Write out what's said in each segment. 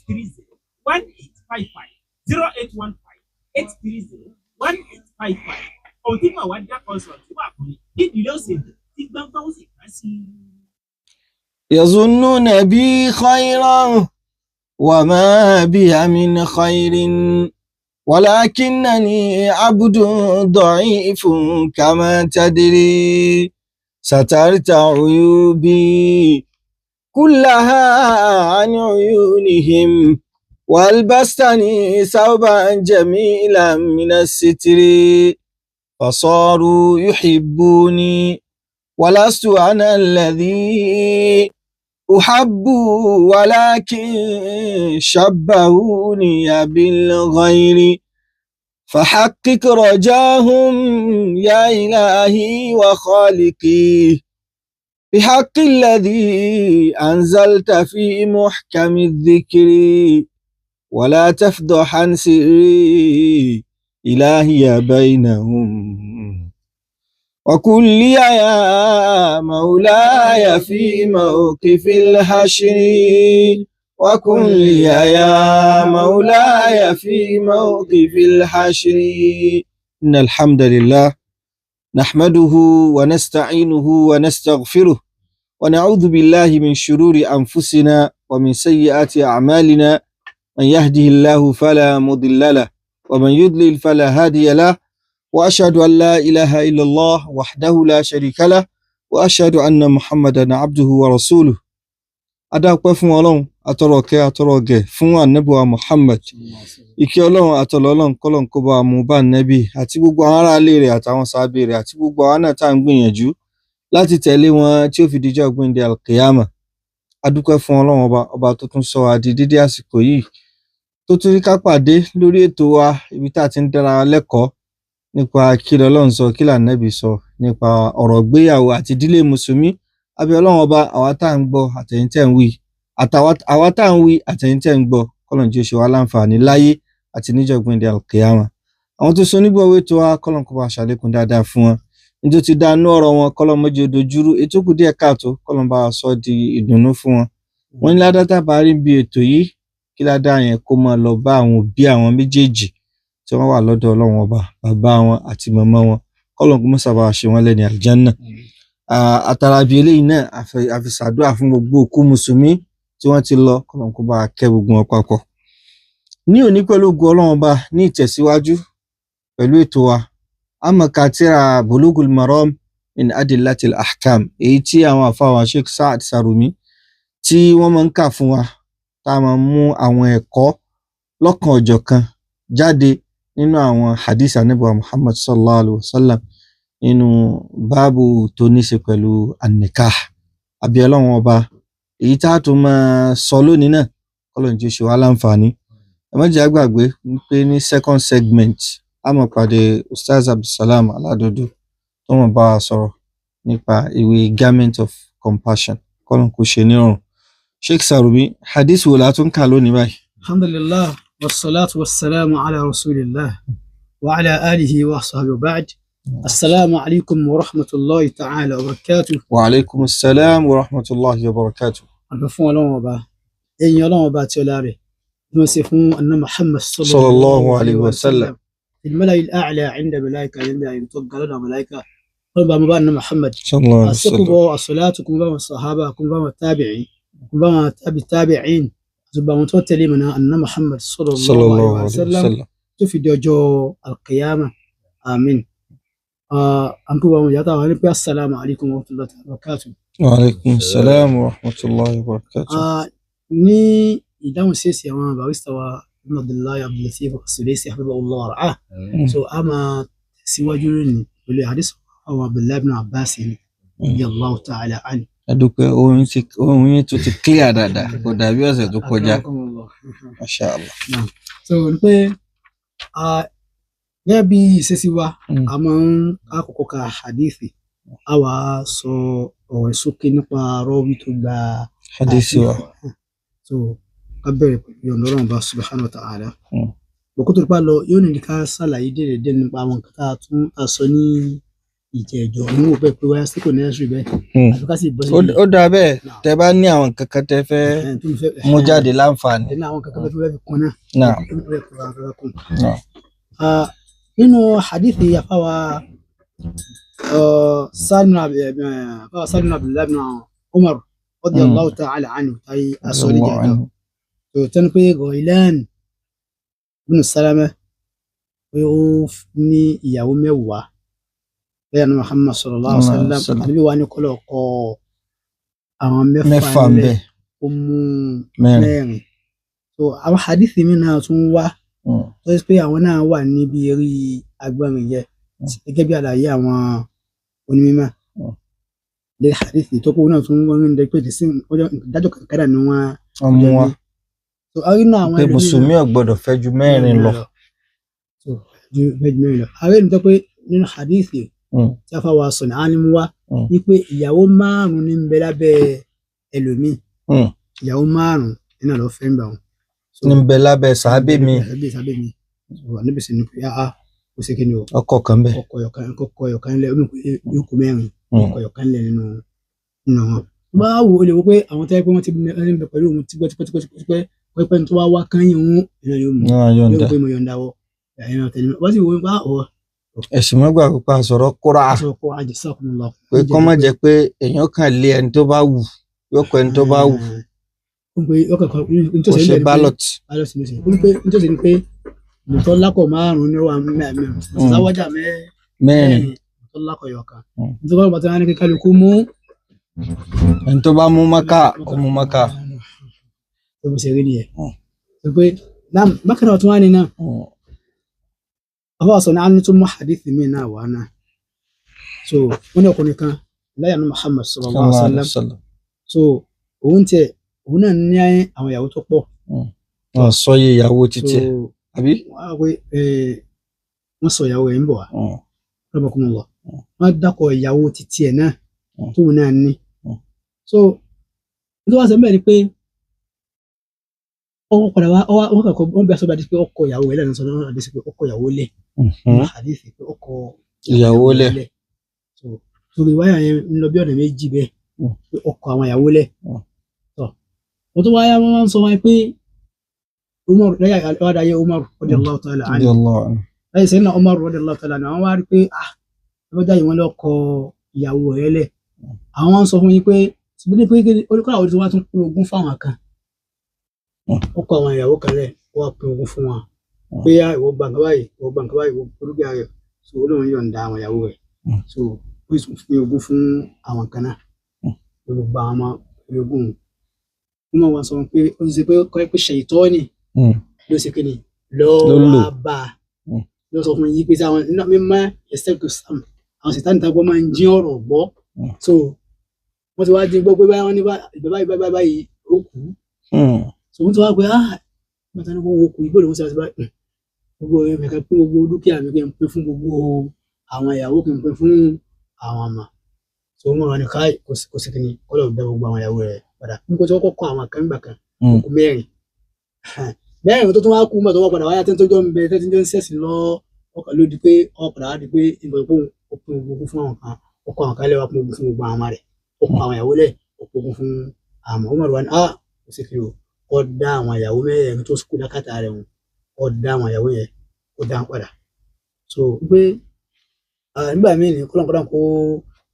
0830-1855 ohun tí màá wá dá consult wà fún mi nídìílé òṣèlú tí gbọ́ngbọ́n ó sì kà sí. يظنون بي خيرا وما بي من خير ولكنني عبد ضعيف كما تدري سترت عيوبي كلها عن عيونهم والبستني ثوبا جميلا من الستر فصاروا يحبوني ولست أنا الذي أحب ولكن شبهوني بالغير فحقق رجاهم يا إلهي وخالقي بحق الذي أنزلت في محكم الذكر ولا تفضح عن سري إلهي بينهم وقل لي يا مولاي في موقف الحشر وقل لي يا مولاي في موقف الحشر إن الحمد لله نحمده ونستعينه ونستغفره ونعوذ بالله من شرور أنفسنا ومن سيئات أعمالنا من يهده الله فلا مضل له ومن يضلل فلا هادي له وأشهد أن لا إله إلا الله وحده لا شريك له وأشهد أن محمدا عبده ورسوله adáwọ̀pẹ́ fún ọlọ́run atọ́rọ̀kẹ́ atọ́rọ̀gẹ̀ fún ànábì wa Muhammad ìkẹ́ ọlọ́run àtọ̀lọ́ ọlọ́run kọ́lọ́run kó bá mú bá nẹ́bì àti gbogbo àwọn ará ilé rẹ̀ àtàwọn sàábé rẹ̀ àti gbogbo àwọn náà tá à ń gbìyànjú láti tẹ̀lé wọn tí ó fi dijọ́ gbéǹde alkiyama adúpẹ́ fún ọlọ́run ọba tó tún sọ wa di dédé àsìkò yìí tó tún rí ká pàdé lórí ètò wa ibi tá a ti ń dára lẹ́kọ̀ọ́ nípa kí lọ́lọ́run sọ kí lànẹ́bì sọ nípa ọ̀rọ̀ ìgbéyàwó àti ìdílé mùsùlùmí àbí ọlọ́run ọba àwa tá à ń gbọ́ àtẹ̀yin tẹ́ ń wí àwa tá à ń wí àtẹ̀yin tẹ́ ń gbọ́ kọ́lọ́n jí ó ṣe wá láǹfààní láyé àti níjọ́ gbéǹde alkiyama àwọn tó so nígbàwó ètò wa kọ́lọ́n kó bá ṣàlékún dáadáa fún wọn nítorí ti dánú ọ̀rọ̀ wọn kọ́lọ́n mọ́jọ́ dojúrú ètò kù díẹ̀ káàtó kọ́lọ́n bá sọ di ìdùnnú fún wọn wọ́n ní ládàá tàbá rí bí ètò yìí kí ládàá yẹn kó máa lọ bá àwọn òbí àwọn méjèèjì tí wọ́n wà lọ́dọ̀ ọlọ́run ọba bàbá wọn àti màmá wọn kọ́lọ́n kó mọ́ sábà ṣe wọ́n lẹ́ni àlùjánnà àtàràbí eléyìí náà àfi ṣàdúrà fún gbogbo òkú mùsùlùmí tí wọ́n ti lọ kọ́lọ́n kó bá kẹ́ gbogbo wọn papọ̀ ní òní pẹ̀lú ògo ọlọ́run ọba ní ìtẹ̀síwájú pẹ̀lú ètò wa amọ̀ka tíra bulugul maram min adillatil ahkam èyí tí àwọn àfáwà Sheikh Saad Sarumi tí wọ́n máa ń kà fún wa tá a máa mú àwọn ẹ̀kọ́ lọ́kan ọ̀jọ̀kan jáde nínú àwọn hadith Ànábì wa Muhammad sallallahu alaihi wasallam nínú báàbù tó ní ṣe pẹ̀lú an-nikah àbí ọlọ́run ọba èyí tá a tún máa sọ lónìí náà kọ́lọ́n jí ó ṣe wá láǹfààní ẹ má jẹ́ á gbàgbé pé ní second segment a máa pàdé Ustaz Abdulsalam Aladodo tó máa bá wa sọ̀rọ̀ nípa ìwé Garment of Compassion kọ́lọ́n kó ṣe nírọ̀rùn Sheikh Sarumi hadith wo la tún kà lónìí báyìí. Alhamdulillah wassalatu wassalamu ala rasulillah wa ala alihi wa sahbihi wa ba'd. Assalamu alaikum wa rahmatullahi ta'ala wa barakatuh. Wa alaikum assalam wa rahmatullahi wa barakatuh. Àgbẹ̀fún ọlọ́run ọba ẹ̀yìn ọlọ́run ọba tí ọlá rẹ̀ ní wọ́n ṣe fún anna Muhammad sallallahu alaihi wasallam الملأ الأعلى عند ملائكة عند ينطق لنا ملائكة قلبا مبانا محمد صلى الله عليه وسلم أسقوا الصلاتكم بما الصحابة بما التابعين بما التابعين زبا متوتلي من أن محمد صلى الله عليه وسلم تفيد جو القيامة آمين أنكم بما يطاع السلام عليكم ورحمة الله وبركاته. وعليكم السلام ورحمة الله وبركاته. ní ìdáhùn sí èsì àwọn barista wa Abdullahi Abdulatif As-Sudaysi hafidhahullah wa ra'ah so a máa tẹ̀síwájú lónìí pẹ̀lú hadith àwọn Abdullahi ibn Abbas radiyallahu ta'ala anhu. adúpẹ́ ohun yín tó ti clear dáadáa kò dàbí ọ̀sẹ̀ tó kọjá Masha Allah. so ní pé gẹ́gẹ́ bí ìṣesí wa a máa ń àkọ́kọ́ ka hadithi a wá sọ ọ̀rọ̀ sókè nípa rọ́wí tó gba hadithi wa so ká bẹ̀rẹ̀ pẹ̀lú ọ̀nà ọ̀rọ̀ ọba subhanahu wa ta'ala bọ̀kú tó rípa lọ yóò ní ká ṣàlàyé déédéé nípa àwọn nǹkan tá a tún sọ ní ìjẹ́jọ́ inú òpẹ́ pé wáyà sí kò ní ẹ̀sùn bẹ́ẹ̀ àfi ká sì bọ́ sí ó dà bẹ́ẹ̀ tẹ́ bá ní àwọn kankan tẹ́ fẹ́ mú jáde láǹfààní. ní àwọn kankan tó fẹ́ fi kún náà. Náà. nínú hadithi àfáwà Salim bin Abdullah bin Umar radiyallahu ta'ala anhu táyé asọ́lé jẹ́jọ́ tó tẹ́nu pé Ghailan bin Salama pé ó ní ìyàwó mẹ́wàá bẹ́ẹ̀ ni Muhammad sallallahu alaihi wasallam àbí wà ní kọ́lọ̀ kọ́ àwọn mẹ́fà ńlẹ̀ ó mú mẹ́rin so àwọn hadithi mi náà tún wá tó yẹ pé àwọn náà wà níbi eré agbárin yẹ gẹ́gẹ́ bí àlàyé àwọn onímọ̀ lè hadithi tó kó náà tún wọ́n ń dẹ́ pé ìdájọ́ kankara ni wọ́n mú wa so àwọn inú àwọn pé mùsùlùmí ò gbọ́dọ̀ fẹ́ ju mẹ́rin lọ. àwọn ènìyàn tó pé nínú hadithi tí a fa wa sọ̀nà á ní mú wá wípé ìyàwó márùn-ún ní ń bẹ lábẹ́ ẹlòmíì ìyàwó márùn-ún nínú àlọ́ fẹ́ ń bà wọn. ní ń bẹ lábẹ́ sàábé mi níbi sì ni pé kò sí kíni o ọkọ kan bẹ ọkọ ọ̀kan lẹ yóò kó mẹ́rin ọkọ ọ̀kan lẹ nínú wọn. bá wo o lè wo pé àwọn tẹ́ pé wọ́n ti bẹ pẹ̀lú òun tipẹ́tipẹ́ pẹ́pẹ́ tó wá wá kányìn òun ìrìn yóò mú yóò pé mo yọ̀ǹda wọ wọ́n sì wo bá ọ̀ ẹ̀sìn mọ́gbà pípa sọ̀rọ̀ kóra pé kọ́ má jẹ́ pé èèyàn kàn lé ẹni tó bá wù yóò kọ ẹni tó bá wù kò ṣe ballot. nítorí ni pé mọ̀tọ́ lákọ̀ márùn-ún ní wà mẹ́rin láwọ́jà mẹ́rin mọ̀tọ́ lákọ̀ yọ̀ọ̀kan nítorí wọ́n bá ti wá ní kí kálukú mú ẹni tó bá mú Mákà ó mú Mákà. tó bó ṣe rí nìyẹn pé bákan náà tún wá ní náà àwọn àṣọ ní àní tó mú hadith mi náà wà náà so wọn ní ọkùnrin kan láyà ní Muhammad sallallahu alaihi wasallam so òun náà ní àwọn ìyàwó tó pọ̀. wọn sọ iye ìyàwó títí ẹ àbí. wọn sọ ìyàwó ẹ ń bọ̀ wá lọ́bọ̀kún lọ wọn dákọ̀ ìyàwó títí ẹ náà tóun náà ní so nítorí wọn sọ bẹ́ẹ̀ ni pé ọkọ padà wá wọn bẹ sọdọ àdìsí pé ọkọ ìyàwó ẹ lẹ́nu sọdọ àdìsí pé ọkọ ìyàwó lẹ àdìsí pé ọkọ ìyàwó lẹ so ìwáyà yẹn ń lọ bí ọ̀nà méjì bẹ́ẹ̀ pé ọkọ àwọn ìyàwó lẹ wọ́n tó wáyá wọ́n sọ wáyé pé Umar lẹ́yà àdáyé Umar radiyallahu ta'ala anhu láyé sẹ́yìn náà Umar radiyallahu ta'ala anhu àwọn wá rí pé ẹgbẹ́jà yìí wọ́n lọ kọ ìyàwó rẹ̀ lẹ̀ àwọn sọ fún yín pé síbí pé olùkọ́ àwọn tí wọ́n tún pín ogún fáwọn kan ó kọ àwọn ìyàwó kan lẹ̀ wọ́n á pín ogún fún wọn pé ìwọ gbàǹkà báyìí ìwọ olùgbé rẹ̀ so olóhùn yọ̀ǹda àwọn ìyàwó rẹ̀ so ó sì pín ogún fún àwọn kan náà gbogbo àwọn ọmọ ogún wọ́n wá sọ pé ó ti ṣe pé kọ́ ẹ pé ṣèyítọ́ọ̀nì ló ṣe kí ni lọ́ọ́ bá ló sọ fún yí pé sí àwọn iná mímọ́ ẹsẹ̀ tó sàm àwọn ṣètánì tàgbọ́ máa ń jí ọ̀rọ̀ gbọ́ so wọ́n ti wá dín gbọ́ pé báyìí wọ́n ní báyìí ó kú so wọ́n ti wá pé bàtà ní kó wọ́n kú ìbò lòun ṣe àti báyìí gbogbo ẹ̀ka pín gbogbo dúkìá mi kí n pín fún gbogbo àwọn ìyàwó kí n pín fún àwọn ọmọ so wọ́n wà ní káì kò sí kí ni kọ́lọ̀ bẹ gbogbo àwọn ìyàwó rẹ̀ padà nígbà tí wọ́n kọ́kọ́ àwọn kan gbà kan kò mẹ́rin tó tún wá kú mọ́ tó wọ́n padà wáyà tó jọ ń bẹ tẹ́tí jọ ń sẹ̀sì lọ ọkàn ló di pé wọ́n padà wá di pé ìbọn ìpò òpin gbogbo fún àwọn kan ọkọ̀ àwọn kan lẹ́wà pín gbogbo fún gbogbo àwọn rẹ̀ ọkọ̀ àwọn ìyàwó lẹ̀ òpin fún àmọ́ ó mọ̀rọ̀ wá ní kò sí kiri o kọ́ dá àwọn ìyàwó mẹ́rin tó sùkú lákàtà rẹ̀ wọn kọ́ dá àwọn ìyàwó yẹn kó dá padà so pé nígbà míì ní kọ́lọ́nkọ́lọ́n kó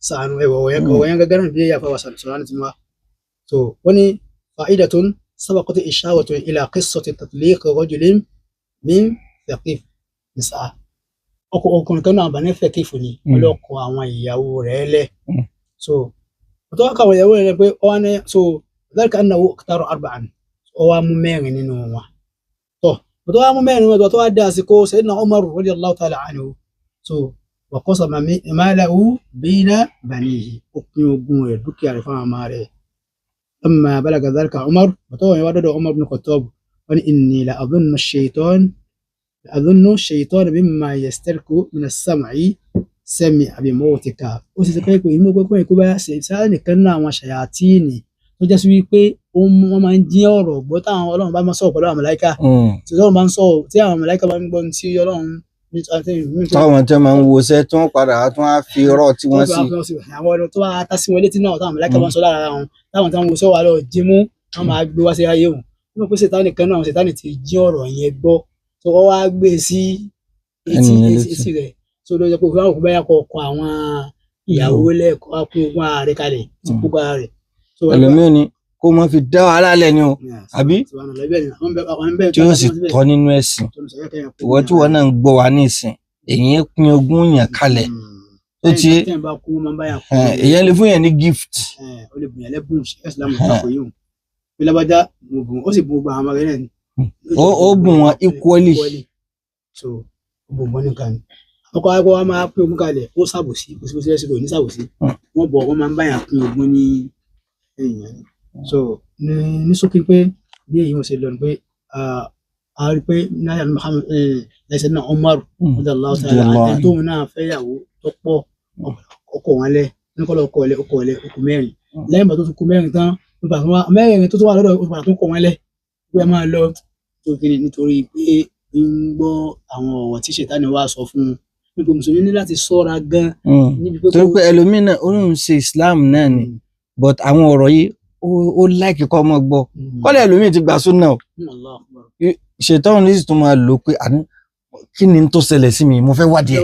sànù ẹ̀wọ̀ yẹn gẹ́gẹ́ náà bí yàfa wà sọ̀rọ̀ ní ti wá so wọ́n ní fa'idatun sabaqat ishawatu ila qissati tatliq rajulin min Thaqif nisa ọkùnrin kan náà Bani Thaqif ni ọlọ́kọ àwọn ìyàwó rẹ̀ lẹ̀ so tó wá káwọn ìyàwó rẹ̀ pé ọwọ́ ní so dhalika annahu ikhtara arba'an ọwọ́ mú mẹ́rin nínú wọn tó wá mú mẹ́rin nínú wọn tó wá dé àsìkò Sayyidina Umar radiyallahu ta'ala anhu so wa qasama malahu bayna banihi òpin ogún rẹ̀ dúkìá rẹ̀ fún àmà rẹ̀ أما بلغ ذلك عمر وطبعا يودد عمر بن الخطاب وأن إني لأظن الشيطان مما يسترك من السمع سمع بموتك وسيسكيكو يمو يكوبا سيساني كنا وشياطيني tó jẹ́ sí wípé wọ́n máa ń dín ọ̀rọ̀ gbọ́ táwọn Ọlọ́run bá máa sọ̀rọ̀ pẹ̀lú àwọn màláíkà tí Ọlọ́run bá ń sọ̀rọ̀ tí àwọn màláíkà bá ń gbọ́ tí Ọlọ́run táwọn tẹ́ máa ń wọṣẹ́ tí wọ́n padà tún á fi rọ́ tí wọ́n sì. àwọn ọdún tó wá tá sí wọn létí náà táwọn mọ̀lẹ́kẹ̀ wọn sọ lára wọn táwọn táwọn wọṣẹ́ wà lọ jí mú wọn máa gbé wá sí ayé wọn wọn pé Sátánì kan náà Sátánì ti jí ọ̀rọ̀ yẹn gbọ́ tó wọ́n wá gbé sí etí rẹ̀ tó ló jẹ́ pé òfin àwọn òkú báyà kọ àwọn ìyàwó lẹ́ẹ̀kọ́ kún ogún ààrẹ kalẹ̀ tí gbogbo ààrẹ. ẹlòmíràn ni kó mọ fi dá wàhálà lẹ ni o àbí tí ó sì tọ́ nínú ẹ̀sìn ìwọ tí wọn náà ń gbọ́ wa ní ìsìn èyí pín ogún yàn kalẹ̀ ó ti èyàn lè fún yàn ní gift. ó lè bùnyàn lẹ́bùn ṣe ìsìlámù ìtàkùn yìí bí lábájá ó sì bùn gbogbo àwọn ọmọ rẹ náà ni. ó bùn wọn equally. so ó bùn wọn nìkan ni ọkọ akọ wa máa pín ogún kalẹ̀ ó ṣàbòsí kò sí bó ṣe lẹ́sìn kò ní ṣàbòsí wọ́n bọ̀ wọ́n máa ń báyà pín ogún ní èèyàn. so ní ṣókí pé bí èyí wọ́n ṣe lọ pé a rí pé náírà Muhammad lẹ́sẹ̀ náà Umar radiyallahu ta'ala anhu tóun náà fẹ́yàwó tó pọ̀ ọkọ wọn lẹ níkọlọ ọkọ mẹ́rin lẹ́yìn bá tó tún kú mẹ́rin tán mẹ́rin tó tún wà lọ́dọ̀ ó tún kọ wọn lẹ pé ẹ máa lọ tó kiri nítorí pé ń gbọ́ àwọn ọ̀rọ̀ tí Ṣẹ̀tánì wá sọ fún un nípa mùsùlùmí ní láti ṣọ́ra gan. torí pé ẹlòmíín náà ó ń ṣe Islam náà ni but àwọn ọ̀rọ̀ yìí ó láìkí kọ́ ọmọ gbọ́ kọ́lẹ̀ ẹlòmíín ti gbà súnà o Ṣẹ̀tánì ní sì tún máa lò pé kí ni tó ṣẹlẹ̀ sí mi mo fẹ́ wádìí ẹ̀.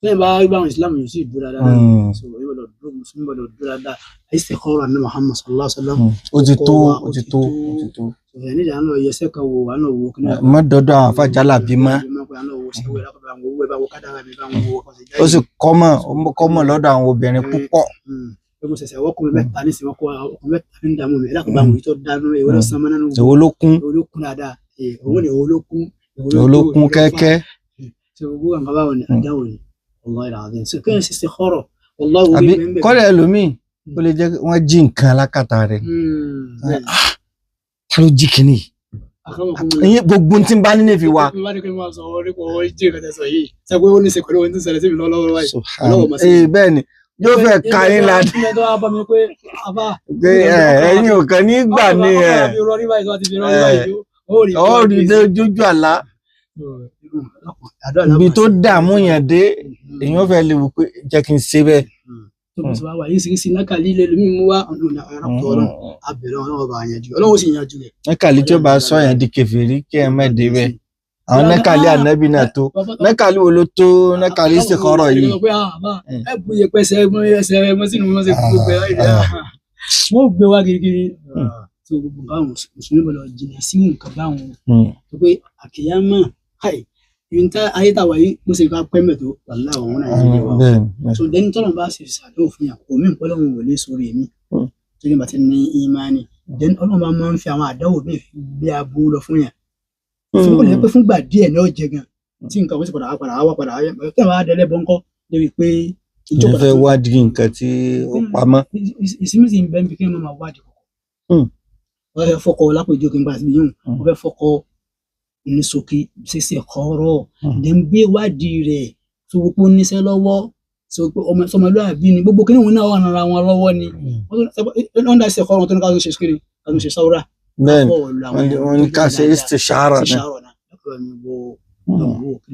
bẹ́ẹ̀ bá rí báwọn Islam yóò sì dúró dáadáa so èyí bọ̀dọ̀ dúró mùsùlùmí bọ̀dọ̀ dúró dáadáa istikhara ní Muhammad sallallahu alaihi wasallam. ó ti tó. ẹni ìjà náà yẹsẹ kan wo àná wo kí náà. má dọdọ àwọn afájálà bí má. ó sì kọ́mọ̀ lọ́dọ̀ àwọn obìnrin púpọ̀. mo ṣẹ̀ṣẹ̀ wọ́kùnrin mẹ́ta ní ìsìn wọ́kùnrin mẹ́ta ní ìdààmú mi ẹ̀dàkùnrin àwọn èyí tó dánú èwo ló san mọ́nánú. èwo ló kún. dáadáa òun ni èwo ló kún. èwo ló kún kẹ́kẹ́. ṣe gbogbo àwọn bàbá wọn ni àdáwò ni wallahi alazim ṣe kéèyàn ṣiṣẹ́ kọ́rọ̀ àbí kọ́lẹ̀ ẹlòmíì ó lè jẹ́ wọ́n jí nǹkan alákàtà rẹ̀ ta ló jí kínní yìí gbogbo tí ń bá nílé fi wá. bẹ́ẹ̀ ni yóò fẹ́ ka yín ládé ẹ̀yin ò kàn ní gbà ní ọ̀rí lójú àlá ibi tó dààmú yẹn dé èèyàn fẹ́ lè wò pé jẹ́ kí n ṣe bẹ́ẹ̀. tó bá sọ wá yìí sì nákàlí ilé lómi mú wá ọ̀rọ̀ ọ̀rọ̀ abẹ̀rẹ̀ ọlọ́wọ́ bá yanjú ọlọ́wọ́ sì yanjú rẹ̀. nákàlí tí ó bá sọ yẹn di kèfèrí kí ẹ má dé bẹ́ẹ̀ àwọn nákàlí ànábì náà tó nákàlí wo ló tó nákàlí istikhara yìí. ẹ bu iyepe ẹsẹ ẹmọ sínú wọn ṣe gbogbo ẹ wọn gbé wá kirikiri tó gbogbo báwọn mùsùlùmí bọlọ jìnnà sí nǹkan báwọn tó pé àkèyàmọ yunta ayé tá a wà yìí mo sì ká pẹ́ mẹ́tò wàhálà àwọn náà yẹn wà so dẹni tọ́lọ̀ bá ṣe ṣàdéhùn fún yàn kò mí nǹkan lọ́wọ́ wò lé sórí mi tó yẹ bá ti ní ìmánì dẹni ọlọ́run bá máa ń fi àwọn àdáwò bẹ́ẹ̀ fi gbé aburú lọ fún yàn fún kò lè pẹ́ fúngbà díẹ̀ ní ọ̀jẹ̀ gan tí nǹkan wọ́n ti padà wá kí wọ́n á dẹ́lẹ́ bọ́ńkọ́ débi pé ìjọba fẹ́ wádìí nǹkan tí ó pamọ́. ìsinmi sì ń bẹ́ẹ̀ bí kí wọ́n máa wádìí kọ̀kọ̀ wọ́n fẹ́ fọkọ lápèjọ kí n gbà síbi yóò wọ́n fẹ́ fọkọ ní ṣókí ṣíṣe kọ́rọ̀ dem gbé wádìí rẹ̀ tó gbogbo níṣẹ́ lọ́wọ́ ọmọlúwàbí ni gbogbo kíní òun náà wà nara wọn lọ́wọ́ ni wọ́n dá ṣe kọ́rọ̀ tó ní káwọn ṣe ṣíkiri káwọn ṣe sáwúrà. bẹ́ẹ̀ni wọ́n ní ká ṣe istishara náà.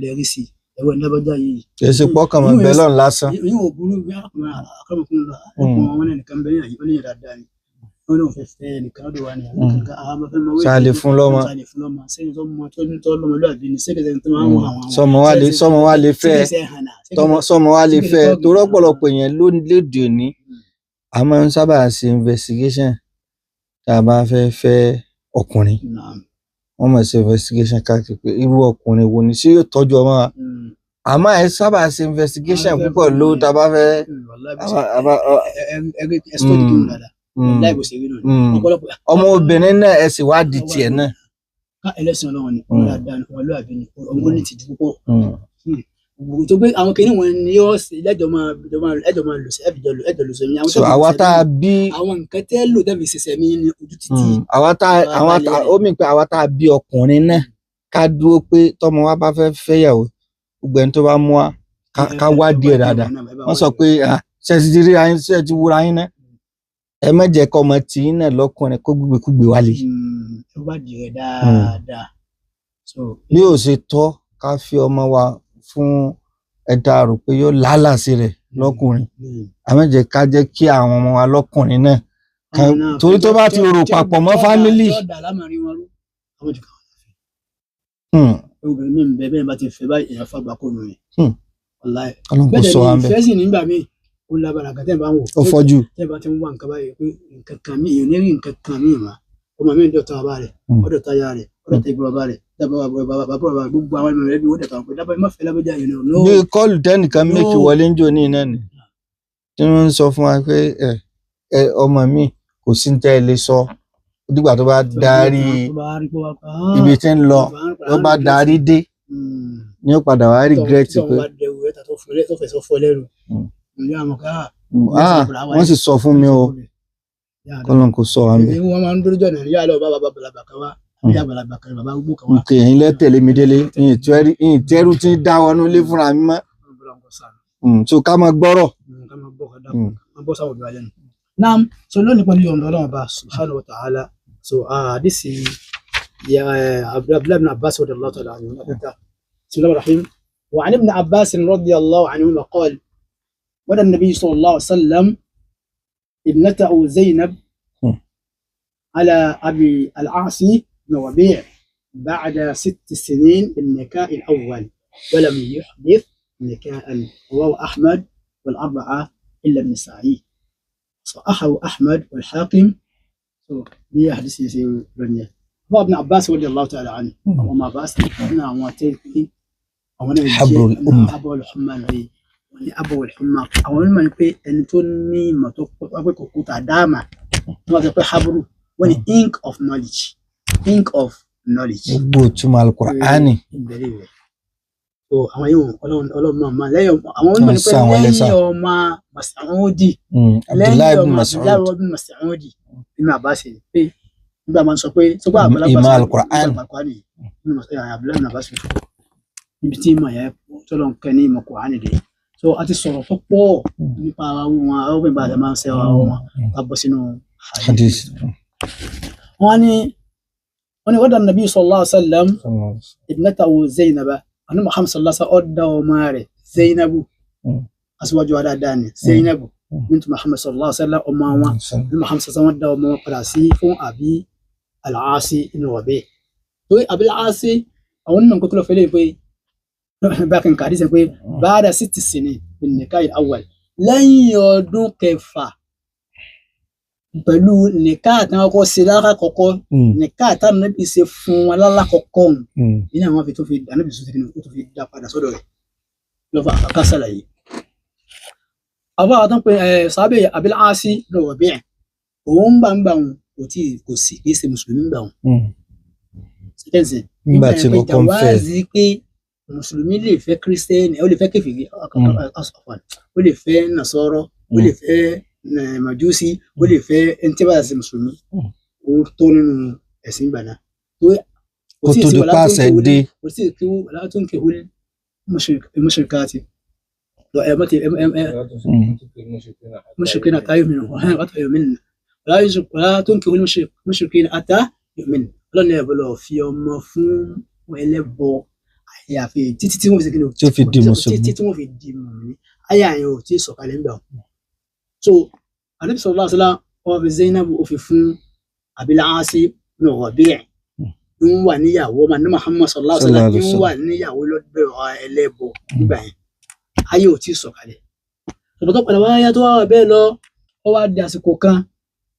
lẹ́rìí sí ẹ̀wọ̀n lábájá yìí. èsì pọ́kàn mọ́ bẹ́ẹ̀ lọ́n lásán. yìí ò burú bí akọ́mọkùnrin lọ ẹ̀kọ́ wọn nìkan bẹ́ẹ̀ yìí ó ní dáadáa ni wọ́n náà fẹ́ fẹ́ nìkan lọ́dọ̀ wa ni sáàlì fún lọ́mọ sẹ́yìn tó mọ tó lọ́mọ lọ́àbí ni sẹ́kẹ̀sẹ̀ tó máa ń wọ àwọn sọmọ wa lè fẹ́ sọmọ wa lè fẹ́ torí ọ̀pọ̀lọpọ̀ yẹn ló lédè òní a máa ń sábà ṣe investigation tá a bá fẹ́ ọkùnrin wọ́n máa ṣe investigation káàkiri pé irú ọkùnrin wo ni ṣé yóò tọ́jú ọmọ wa àmọ́ ẹ sábà ṣe investigation púpọ̀ ló tá a bá fẹ́ ọmọ obìnrin náà ẹ sì wá di tiẹ̀ náà. ká ẹlẹ́sìn ọlọ́run ni ọmọ dáadáa ni ọmọlúwàbí ni ọmọ ní ti di púpọ̀ tó gbé àwọn kìnìún wọn ni yóò ṣe ẹjọ́ máa lò sí ẹjọ́ lò sẹ́mi. so àwa tá a bí àwọn nǹkan tẹ́ lò tẹ́ fi ṣẹṣẹ mi ní ojú títì. àwa tá ó mì pé àwa tá a bí ọkùnrin náà ká dúró pé tọmọ wa bá fẹ́ fẹ́yàwó gbogbo ẹni tó bá mú wa ká wá díẹ̀ dáadáa wọ́n sọ pé ṣe ti rí ayé ṣe ti wúra yín náà ẹ má jẹ́ kọ́ ọmọ tí yín náà lọ́kùnrin kó gbégbékúgbé wálé. ó bá di rẹ dáadáa. bí ó ṣe tọ́ ká fi ọmọ wa fún ẹ̀dá rò pé yóò lálàsí rẹ̀ lọ́kùnrin àmọ́ jẹ́ ká jẹ́ kí àwọn ọmọ wa lọ́kùnrin náà torí tó bá ti rò papọ̀ mọ́ fámílì. obìnrin mi ń bẹ bẹ́ẹ̀ bá ti fẹ́ báyìí èèyàn fàgbà kò nù rẹ̀. Ọlọ́run sọ wa ń bẹ. ìfẹ́ sì nígbà míì ó lábàrà kan tẹ́ ẹ̀ bá ń wò. ó fọ́jú. tẹ́ ẹ̀ bá ti ń wá nǹkan báyìí pé nǹkan kan míì èèyàn ní rí nǹkan kan míì mà ọmọ mi ń dọ̀tá bàbá rẹ̀ ọ̀dọ̀ táyà rẹ̀ ọ̀dọ̀ tẹ́ bàbá rẹ̀ bàbá gbogbo àwọn ẹ̀mọ̀ rẹ̀ bí wọ́n dẹ̀ tàwọn pé dábàá má fẹ́ lábẹ́jà yìí náà. bí kọ́ọ̀lù tẹ́nìkan méjì wọlé ń jò ní iná ni tí wọ́n ń sọ fún wa pé ọmọ mi kò sí tẹ́ ẹ lè sọ nígbà tó bá darí ibi tí ń lọ tó bá darí dé ni ó padà wá regret pé wọ́n sì sọ fún mi o kọ́lọ́n kò sọ wa ń bẹ. wọ́n máa ń dúró jọ̀nà ní yàrá bàbá bàbàlàbà kan wá ìyá bàbàlàbà kan bàbá gbogbo kan wá. nkè yín lẹ́tẹ̀lé mi délé yín tẹ́rù tí ń dá wọnú ilé fúnra mi mọ́ so ká máa gbọ́rọ̀. Naam, so lónìí pẹ̀lú ọ̀nà ọlọ́run ọba subhanahu wa ta'ala so this is Abdullah ibn Abbas radiyallahu ta'ala anhu bismillahir rahim wa an ibn Abbas radiyallahu anhu qala wada an-nabiy sallallahu alaihi wasallam ابنته زينب على أبي العاصي بن ربيع بعد 6 سنين بالنكاح الأول ولم يحدث نكاحا رواه أحمد والأربعة إلا ابن سعيد صححه أحمد والحاكم بحديث بنيه ابن عباس رضي الله تعالى عنه وما باس أنا مواتيكي حبر الأمة حبر الحمى ní abọ́ ìfúnmá àwọn onímọ̀ ní pé ẹni tó ní ìmọ̀ tó pẹ́ kòkúta dáàmà wọ́n sọ pé habru wọ́n ní ink of knowledge. gbogbo ìtumọ̀ Al-Qur'ani. ìbẹ̀rẹ̀ rẹ̀ so àwọn yóò ọlọ́run náà máa lẹ́yìn àwọn onímọ̀ ní pé lẹ́yìn ọmọ Mas'udi Abdullahi ibn Mas'udi nínú àbáṣe pé nígbà máa ń sọ pé sọgbà àbálàbà ìmọ̀ Al-Qur'ani Abdullahi ibn Abbas níbi tí ìmọ̀ yẹn tó lọ ń kẹ́ ní ìmọ̀ Qur'ani dé so a ti sọ̀rọ̀ tó pọ̀ nípa wọn àwọn òpin ìbàdàn máa ń ṣe wọn ká bọ́ sínú hadith. wọ́n ní wọ́n dà nàbí sallallahu alaihi wasallam ibnatahu Zainaba àní Muhammad sallallahu alaihi wasallam ọ̀dà ọmọ rẹ̀ Zainabu aṣíwájú wa dáadáa ni Zainabu bintu Muhammad sallallahu alaihi wasallam ọmọ wọn ní Muhammad sallallahu alaihi wasallam dá ọmọ wọn padà sí fún Abi al-Asi ibn Rabi' tó Abi al-Asi àwọn onímọ̀ nǹkan tó lọ fẹ́lẹ́ pé bákan kàdí sẹ pé báadà 6 sinin bin nikah al-awwal lẹ́yìn ọdún kẹfà pẹ̀lú nìká àtàwọn ọkọ̀ ṣe lálákọ̀ọ́kọ́ nìká àtàwọn níbi ṣe fún wọn lálákọ̀ọ́kọ́ nínú àwọn fi tó fi ànábì sọ tìkínú tó fi dá padà sọ́dọ̀ rẹ̀ lọ́fà àkàkà sàlàyé. àbá àtàn pé sábẹ́ Abil Asi lọ́wọ́ bẹ́ẹ̀ òun gbàǹgbà wọn kò sí kì í ṣe mùsùlùmí gbà wọn. nígbà tí mo kọ́ ń fẹ́ mùsùlùmí lè fẹ́ kírísítẹ́nì ó lè fẹ́ kèfèrí ó lè fẹ́ nàṣọ́rọ́ ó lè fẹ́ màjúsí ó lè fẹ́ ẹni tí bá ṣe mùsùlùmí ó tó nínú ẹ̀sìn ìgbà náà kó tó di pàṣẹ dé kò sí kí wọ́n tó ń ké wọlé mùsùlùkáàtì mùsùlùkínà táyọ̀ mìíràn wọ́n táyọ̀ mìíràn wọ́n tó ń ké wọlé mùsùlùkínà àtà yọ̀ mìíràn ọlọ́ni ẹ̀ bọ́lọ̀ fi ọmọ fún ẹlẹ́bọ àyàfi títí tí wọ́n fi segin tí ó fi di mùsùlùmí títí tí wọ́n fi di mùsùlùmí ayé àyàn ò tí ì sọ̀kalẹ̀ ń bẹ̀ ọ́ so Ànábì sallallahu alaihi wasallam wọ́n fi Zainabu ó fi fún Abil Asi ibn Rabi' ń wà níyàwó ọmọ ní Muhammad sallallahu alaihi wasallam ń wà níyàwó lọ́dọ̀ ẹlẹ́bọ nígbà yẹn ayé ò tí ì sọ̀kalẹ̀ ṣùgbọ́n tó padà wáyé tó wà bẹ́ẹ̀ lọ ó wá di àsìkò kan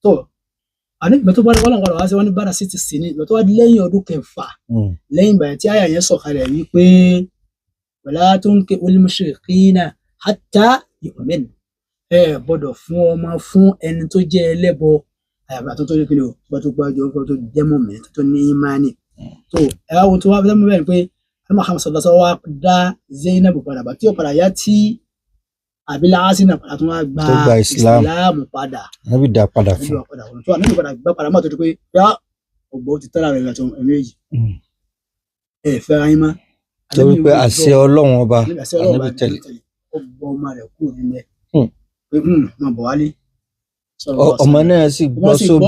tó ìgbà tó bá wọ́n lọ́wọ́ wá sí wọ́n ní bára 6 sinin ìgbà tó wá di lẹ́yìn ọdún kẹfà lẹ́yìn ìgbà tí àyà yẹn sọ̀kalẹ̀ wípé wala tunkihul mushrikina hatta yu'min gbọ́dọ̀ fún ọmọ fún ẹni tó jẹ́ ẹlẹ́bọ àyàbá tó yẹ kí ni o tó gbájú tó jẹ́ mọ̀mí tó ní ìmánì tó ẹ̀wá wo tó wá fẹ́ mú bẹ́ẹ̀ pé Muhammad sallallahu alaihi wasallam wá dá Zainab padà bá tí ó padà yá tí Abil Asi náà padà tún wá gba ìsìláàmù padà níbi dá padà fún tó wà níbi padà gbá padà mọ́ tó ti pé yá ọgbọ́n ti tẹ́lá rẹ̀ àti ẹ̀mẹ́jì fẹ́ ra yín mọ́ torí pé àṣẹ Ọlọ́run ọba ànábì tẹ̀lé ó gbọ́ ọmọ rẹ̀ kú nílẹ̀ pé máa bọ̀ wálé ọmọ náà sì gbọ́ sóbi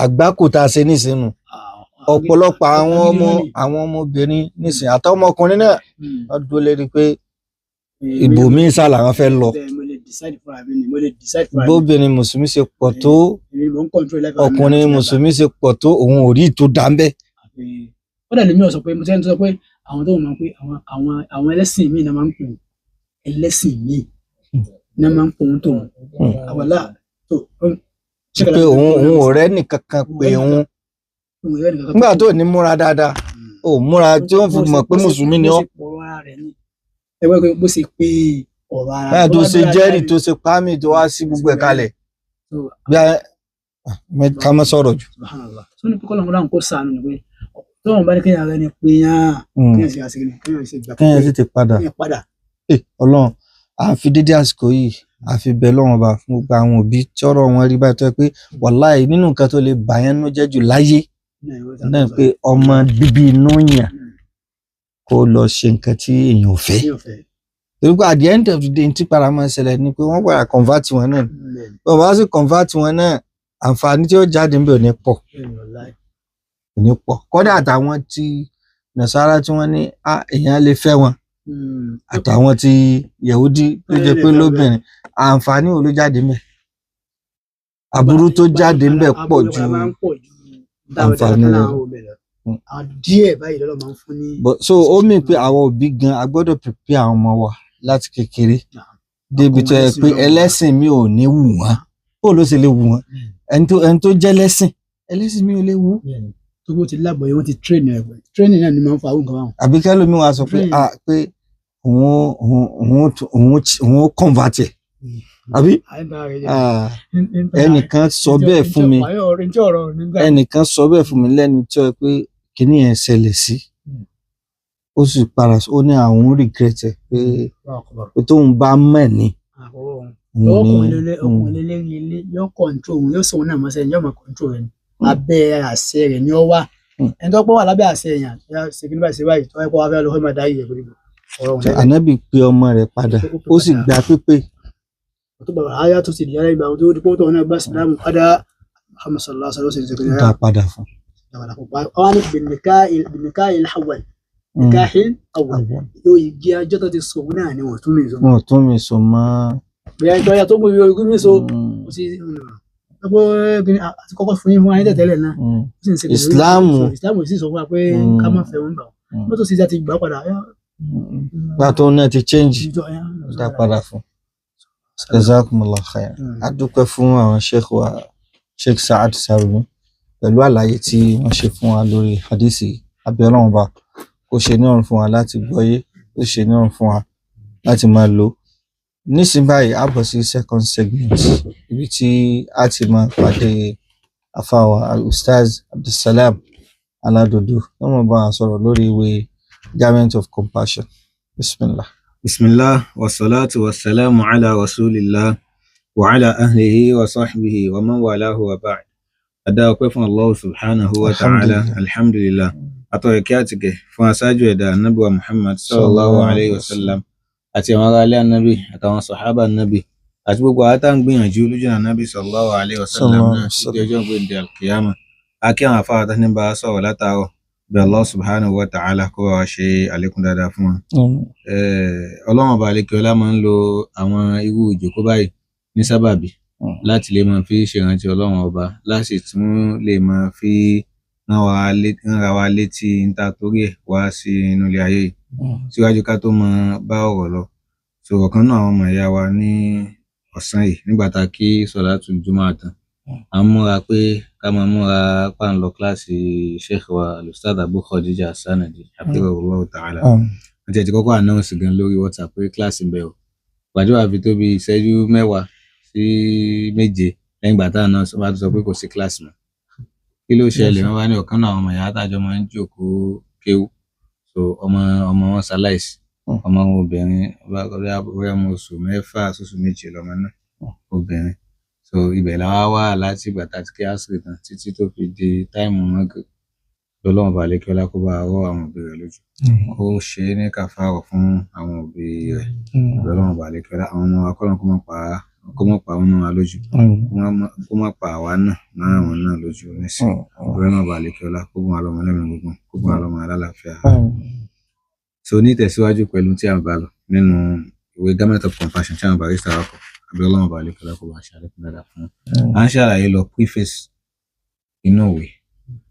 àgbákò tá a ṣe nísìnyí ọ̀pọ̀lọpọ̀ àwọn ọmọbìnrin nísìnyí àtàwọn ọmọkùnrin náà wọ́n dúró lérí pé ibòmíì sá làwọn fẹ́ lọ. Bóbìnrin mùsùlùmí ṣe pọ̀ tó ọkùnrin mùsùlùmí ṣe pọ̀ tó òun ò rí ìtò dá ń bẹ́. ó dà lèmi ọ̀sọ̀ pé mo sẹ́ni tó sọ pé àwọn tó mọ̀ pé àwọn ẹlẹ́sìn míì náà máa ń pè ẹlẹ́sìn míì náà máa ń pè òun tó àwọ̀lá tó. pé òun ò rẹ́ nìkankan pé òun nígbà tó ní múra dáadáa ò múra tí wọ́n fi mọ̀ pé mùsùlùmí ni ọ́. ẹgbẹ́ pé bó ṣe pé ọ̀rọ̀ ara báyìí tó ṣe jẹ́rìí tó ṣe pámì tó wá sí gbogbo ẹ̀ kalẹ̀ bí ká má sọ̀rọ̀ jù. tó ní pípọ́ lọ́wọ́ láwọn kó sànù ni pé tó wọn bá ní kéèyàn rẹ ni pé kéèyàn sì ti padà. Ọlọ́run àfi dédé àsìkò yìí àfi bẹ lọ́wọ́n bá fún gbogbo àwọn òbí tí ọ̀rọ̀ wọn rí báyìí tó yẹ pé wàláì nínú nǹkan tó lè bà yẹn nú jẹ́ jù láyé náà pé ọmọ bíbí inú yàn kó lọ ṣe nǹkan tí èèyàn ò fẹ́. torí pé at the end of the day tí para máa ń ṣẹlẹ̀ ni pé wọ́n padà convert wọn náà bí wọ́n bá sì convert wọn náà àǹfààní tí ó jáde níbẹ̀ ò ní pọ̀ kódà àtàwọn tí nàṣàrà tí wọ́n ní èèyàn lè fẹ́ wọn àtàwọn tí yahudi tó jẹ́ pé lóbìnrin àǹfààní wo ló jáde ńbẹ̀ aburú tó jáde ńbẹ̀ pọ̀ ju àǹfààní rẹ̀. díẹ̀ báyìí lọ́lọ́ máa ń fún ní. so ó mì pé àwọn òbí gan a gbọ́dọ̀ prepare àwọn ọmọ wa láti kékeré débi tó yẹ pé ẹlẹ́sìn mi ò ní wù wọ́n bó ló ṣe lè wù wọ́n ẹni tó jẹ́ ẹlẹ́sìn mi ò lè wù. tó bó ti lábọ̀ yìí wọ́n ti training náà ni máa ń fa àwọn nǹkan báwọn. àbí kẹ́lómi wa sọ pé òun convert ẹ̀ àbí ẹnìkan sọ bẹ́ẹ̀ fún mi lẹ́nu tí ó yẹ pé kíní yẹn ṣẹlẹ̀ sí ó sì para ó ní àwọn regret ẹ̀ pé tóun bá mọ̀ ní. ọkùnrin lélẹ́yìn yóò control òun yóò sọ òun náà mọ́sẹ̀ yóò máa control rẹ̀ abẹ́ àṣẹ rẹ̀ ni ó wà ẹni tó pọ̀ wà lábẹ́ àṣẹ yẹn ṣèkínní báyìí ṣe báyìí tó wáyé pọ̀ wá fẹ́ lọ́wọ́ máa dá yìí ẹ̀ gbogbo. Ànábì pe ọmọ rẹ̀ padà ó sì gba pípé. tó bàbá ayá tó ti di ara ìgbà tó di pọ́tọ̀ náà bá sílámù padà Muhammad sallallahu alaihi wasallam dá padà fún. ọwọ́ ní bìnníkà ìlàwọ̀l nìkáhì awwal yóò yí ajọ́ tó ti sọ náà ni wọ́n tún mi sọ mọ́. bí i ìjọya tó gbé orí mi so ó sì àti kọ́kọ́ fún yín fún ayé tẹ̀tẹ̀lẹ̀ náà ìsìláàmù sì sọ fún wa pé ká má fẹ́ wọn gbà wọ́n mọ́tò sì já ti gbà padà. gbà tó náà ti change dá padà fún. Jazakumullah khair. A dúpẹ́ fún àwọn Sheikh Saad Sarumi pẹ̀lú àlàyé tí wọ́n ṣe fún wa lórí hadisi abẹ́ Ọlọ́run bá kó ṣe ní ọ̀run fún wa láti gbọ́yé ó ṣe ní ọ̀run fún wa láti máa lò. Nísìnyí báyìí a bọ̀ sí second segment ibi tí a ti máa pàdé afáwa Al-Ustaz Abdulsalam Aladodo wọ́n mọ̀ bá a sọ̀rọ̀ lórí ìwé Garment of Compassion. Bismillah. Bismillah wa salatu wa salamu ala rasulillah wa ala ahlihi wa sahbihi wa man walahu wa ba'd. Adá ọpẹ́ fún Allah subhanahu wa ta'ala alhamdulillah. Àtọ̀rẹ̀ kí á ti gẹ̀ fún aṣáájú ẹ̀dá Ànábì wa Muhammad sallallahu alayhi wa sallam àti àwọn ará ilé Ànábì àtàwọn sàhábà Ànábì àti gbogbo àátá ń gbìyànjú lójú Ànábì sallallahu alayhi wa sallam náà sí ọjọ́ gbèǹde alkiyama. A kí àwọn afárá tán ní bá sọ̀rọ̀ látàárọ̀ bí Allah subhanahu wa ta'ala kó wa ṣe àlékún dáadáa fún wọn. Ọlọ́run ọba àlékè ọlá máa ń lo àwọn irú ìjókòó báyìí ní sábàbí láti lè máa fi ṣèrántí Ọlọ́run ọba láti tún lè máa fi rán wa létí níta torí ẹ̀ wá sí inú ilé ayé yìí síwájú ká tó máa bá ọ̀rọ̀ lọ. So ọ̀kan náà àwọn ọmọ ìyá wa ní ọ̀sán yìí nígbà tá a kí sọ̀látù jùmọ̀ tán à ń múra pé ká máa múra páńlọ kíláàsì Sheikh wa Al-Ustaz Abu Khadija Sanadi hafidhahullahu ta'ala àti ẹ̀tì kọ́kọ́ announce gan lórí WhatsApp pé kíláàsì ń bẹ o gbàjọ́ àfi tó bí ìṣẹ́jú 10 sí 7 lẹ́yìn ìgbà tá announce bá tó sọ pé kò sí kíláàsì mọ́ kí ló ṣẹlẹ̀ wọ́n bá ní ọ̀kan náà àwọn ọmọ ìyá àtàjọ máa ń jókòó kéwú so ọmọ wọn ṣaláìsí ọmọ wọn obìnrin bóyá ọmọ oṣù 6 sóṣù 7 lọmọ náà obìnrin so ibẹ̀ la wá láti ìgbà tá a ti kí àṣírí tán títí tó fi di táìmù mọ́gì lọ́lọ́run bá lè kí ọlá kó bá rọ́ àwọn òbí rẹ̀ lójú ó ṣe é ní kàfàrọ̀ fún àwọn òbí rẹ̀ lọ́lọ́run bá lè kí ọlá àwọn ọmọ akọ́lọ́n kó mọ̀ pa kó má pa wọn náà lójú kó má pa àwa náà máa àwọn náà lójú nísìn ọ̀rẹ́ náà balẹ̀ kí ọlá kó bùn wa lọ́mọ lẹ́mìí gbogbo kó bùn wa lọ́mọ alálàáfíà. So ní tẹ̀síwájú pẹ̀lú tí a bá lọ nínú ìwé Garment of Compassion tí àwọn barista wa kọ àbí ọlọ́mọ balẹ̀ kí ọlá kó bá ṣàlékún dáadáa fún wọn. À ń ṣàlàyé lọ preface inú ìwé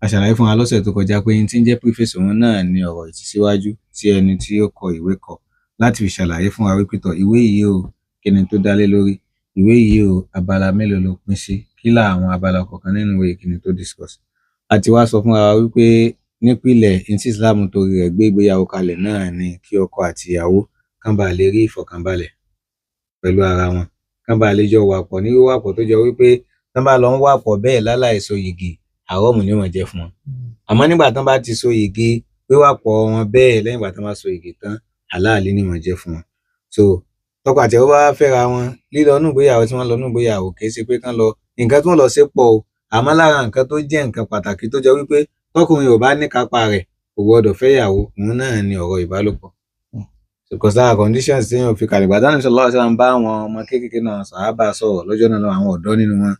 a ṣàlàyé fún wa lọ́sẹ̀ tó kọjá pé tí ń jẹ́ preface òun náà ni ọ̀rọ̀ ìtìsíwájú tí ẹni tí ó kọ ìwé kọ láti fi ṣàlàyé fún wa wípé tọ̀ ìwé yìí o kí ni tó dálé lórí ìwé yìí o abala mélòó ló pín sí kí láwọn abala kọ̀ọ̀kan nínú ìwé kí ni tó discuss. A ti wá sọ fún wa wípé nípìnlẹ̀ tí Islam torí rẹ̀ gbé ìgbéyàwó kalẹ̀ náà ni kí ọkọ àti ìyàwó kán bá lè rí ìfọ̀kànbalẹ̀ pẹ̀lú ara wọn kán bá lè jọ wàpọ̀ ní wíwàpọ̀ tó jọ wípé tán bá lọ ń wàpọ̀ bẹ́ẹ̀ láláì so yìgì àrọ́mù ni wọ́n jẹ́ fún wọn. Àmọ́ nígbà tán bá ti so yìgì wíwàpọ̀ wọn bẹ́ẹ̀ lẹ́yìn ìgbà tán bá so yìgì tán àláàlí ni wọ́n jẹ́ fún wọn. So tọkọ àti ìyàwó bá fẹ́ra wọn lílọ nínú ìgbéyàwó tí wọ́n lọ nínú ìgbéyàwó kì í ṣe pé kán lọ nǹkan tí wọ́n lọ ṣe pọ̀ o àmọ́ lára nǹkan tó jẹ́ nǹkan pàtàkì tó jẹ́ wípé tọkùnrin ò bá ní kápá rẹ̀ kò gbọdọ̀ fẹ́yàwó òun náà ni ọ̀rọ̀ ìbálòpọ̀. Kò sára conditions tí yóò fi kalẹ̀ gbàdánù sallallahu alaihi wasallam bá àwọn ọmọ kéékèèké náà sàhábà sọ̀rọ̀ lọ́jọ́ náà lọ àwọn ọ̀dọ́ nínú wọn.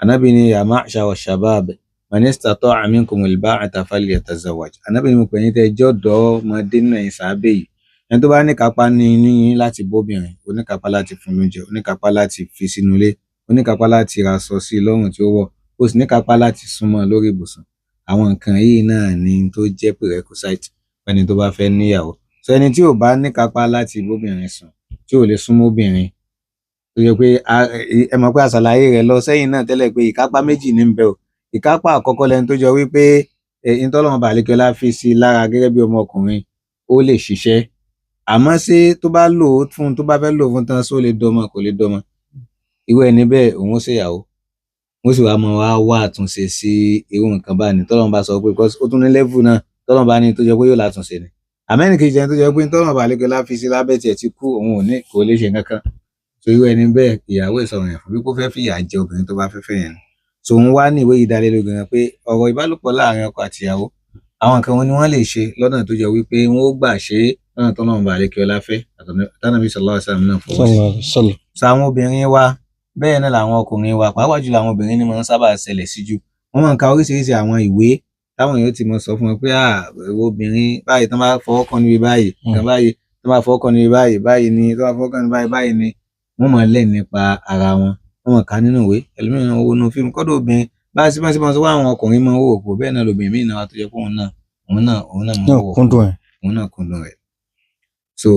Ànábì ní ya ma'shara shabab man istata'a minkumul ba'ata falyatazawwaj. Ànábì ní mo pè yín tẹ́ jọ́dọ̀ ọmọdé nínú ẹ̀yin sàhábé yìí ẹni tó bá ní kápá ní yín láti bóbìnrin oníkápá láti fún lóúnjẹ oníkápá láti fi sínú ilé oníkápá láti raṣọ sí lọ́rùn tí ó wọ̀ ó sì níkápá láti súnmọ́ lórí ibùsùn. Àwọn nǹkan yìí náà ni tó jẹ́ prerequisite fẹ́ni tó bá fẹ́ níyàwó. So ẹni tí ò bá níkápá láti bóbìnrin sùn tí ò lè súnmọ́ obìnrin tó jẹ́ pé ẹ mọ̀ pé àṣàlàyé rẹ̀ lọ sẹ́yìn náà tẹ́lẹ̀ pé ìkápá méjì ní ń bẹ o. Ìkápá àkọ́kọ́ lẹni tó jọ wípé ìtọ́lọ́run bàlékẹ́lá fi sí lára gẹ́gẹ́ bí ọmọkùnrin ó lè ṣiṣẹ́ àmọ́ ṣé tó bá lò ó fún tó bá fẹ́ lò fún tán só lè dọ́mọ kò lè dọ́mọ irú ẹni bẹ́ẹ̀ òun ó ṣèyàwó wọ́n sì wá àtúnṣe sí irú nǹkan bá ní tọ́lọ́run bá sọ pé ó tún ní level náà tọ́lọ́run bá ní tó jẹ́ pé yóò látúnṣe ni àmẹ́nì kejì ẹni tó jẹ́ pé tọ́lọ́run bàlékẹ́lá fi sí lábẹ́ tiẹ̀ ti kú òun ò ní kò lè ṣe nǹkan kan so irú ẹni bẹ́ẹ̀ ìyàwó ìsọ̀rọ̀ yẹn fún bí kò fẹ́ fìyà jẹ obìnrin tó bá fẹ́ fẹ́ yẹn so òun wá ní ìwé ìdálélógún yẹn pé ọ̀rọ̀ ìbálòpọ̀ láàrin ọkọ àti ìyàwó àwọn nǹkan wọn ni wọ́n lè ṣe lọ́nà tó jẹ́ wípé wọ́n ó gbà ṣe é lọ́nà tó náà bàlékẹ́lá fẹ́ àtànàbí sallallahu alaihi wasallam náà fọwọ́ sí. So àwọn obìnrin wa bẹ́ẹ̀ náà làwọn ọkùnrin wa pàápàá jùlọ àwọn obìnrin ni wọ́n sábà ṣẹlẹ̀ sí jù wọ́n máa ń ka oríṣiríṣi àwọn ìwé táwọn èèyàn ti mọ sọ fún wọn pé obìnrin báyìí tán bá fọwọ́ kàn níbi báyìí tán báyìí tán bá fọwọ́ kàn níbi báyìí báyìí ni tán bá fọwọ́ kàn níbi báyìí báyìí ni wọ́n máa lẹ̀ nípa ara wọn wọ́n máa kà nínú ìwé ẹlòmíràn owó nínú fíìmù kọ́dọ̀ obìnrin báyìí sí báyìí sọ wá àwọn ọkùnrin máa ń wò pò bẹ́ẹ̀ náà lóbìnrin míì náà tó yẹ kó òun náà kúndùn rẹ̀ so